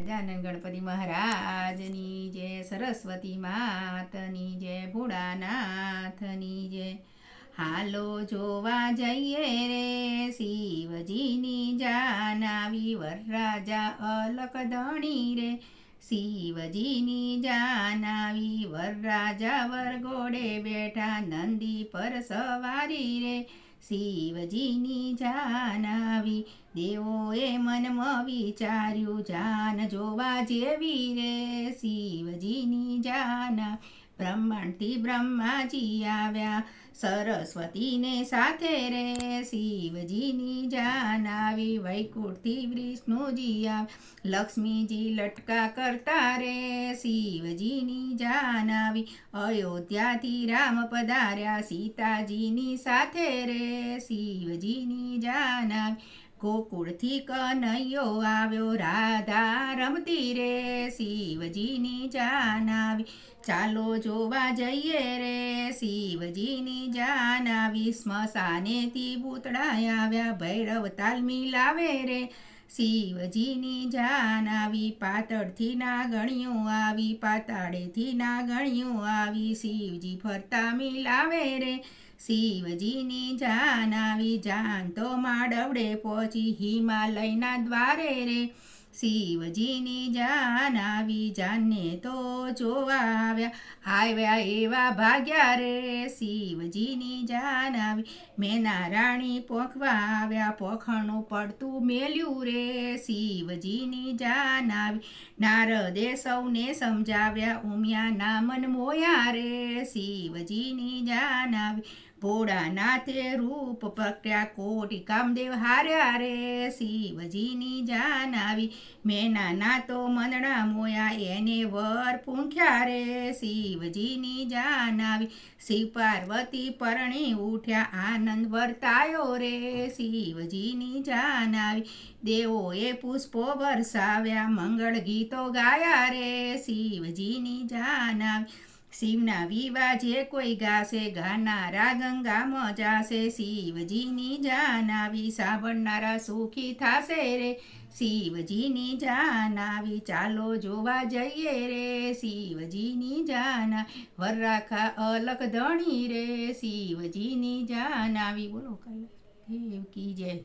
ગજાનન ગણપતિ મહારાજની જય, સરસ્વતી માતની જય, ભોળાનાથની જય। હાલો જોવા જઈએ રે શિવજીની જાન આવી, વરરાજા અલકધણી રે શિવજીની જાન આવી, વરરાજા વરઘોડે બેઠા નંદી પર સવારી રે શિવજીની જાન આવી। દેવોએ મનમાં વિચાર્યું જાન જોવા જેવી રે શિવજીની જાન। બ્રહ્માંડથી બ્રહ્માજી આવ્યા સરસ્વતીને સાથે રે શિવજીની જાન આવી। વૈકુંઠથી વિષ્ણુજી આવ્યા લક્ષ્મીજી લટકા કરતા રે શિવજીની જાન આવી। અયોધ્યાથી રામ પધાર્યા સીતાજીની સાથે રે શિવજીની જાન આવી। ગોકુળથી કનૈયો આવ્યો રાધા રમતી રે શિવજીની જાન આવી। ચાલો જોવા જઈએ રે શિવજીની જાન આવી। સ્મશાનેથી પૂતળા આવ્યા ભૈરવ તાલ મિલાવે રે શિવજીની જાન આવી। પાતળથી નાગણીઓ આવી પાતાળેથી નાગણીઓ આવી, શિવજી ફરતા મિલાવે રે શિવજીની જાન આવી। જાન તો માડવડે પહોંચી હિમાલયના દ્વારે રે શિવજીની જાન આવી। જાનને તો જોવા આવ્યા એવા ભાગ્યા રે શિવજીની જાન આવી। મેના રાણી પોખવા આવ્યા પોખણું પડતું મેલ્યું રે શિવજીની જાન આવી। નારદે સૌને સમજાવ્યા ઉમિયાના મન મોયા રે શિવજીની જાન આવી। ભોળાનાથે રૂપ પ્રગટ્યા કોટી કામદેવ હાર્યા રે શિવજીની જાન આવી। મેનાના તો મનડા મોયા એને વર પૂંખ્યા રે શિવજીની જાન આવી। શિવ પાર્વતી પરણી ઉઠ્યા આનંદ વર્તાયો રે શિવજીની જાન આવી। દેવોએ પુષ્પો વરસાવ્યા મંગળ ગીતો ગાયા રે શિવજીની જાન આવી। શિવના વિવાહ જે કોઈ ગાશે ગાનારા ગંગામાં જાશે શિવજીની જાન આવી। સાંભળનારા સુખી થાશે રે શિવજીની જાન આવી। ચાલો જોવા જઈએ રે શિવજીની જાન આવી। વરરાખા અલકધણી રે શિવજીની જાન આવી। બોલો કૈલાસ દેવ કી જય।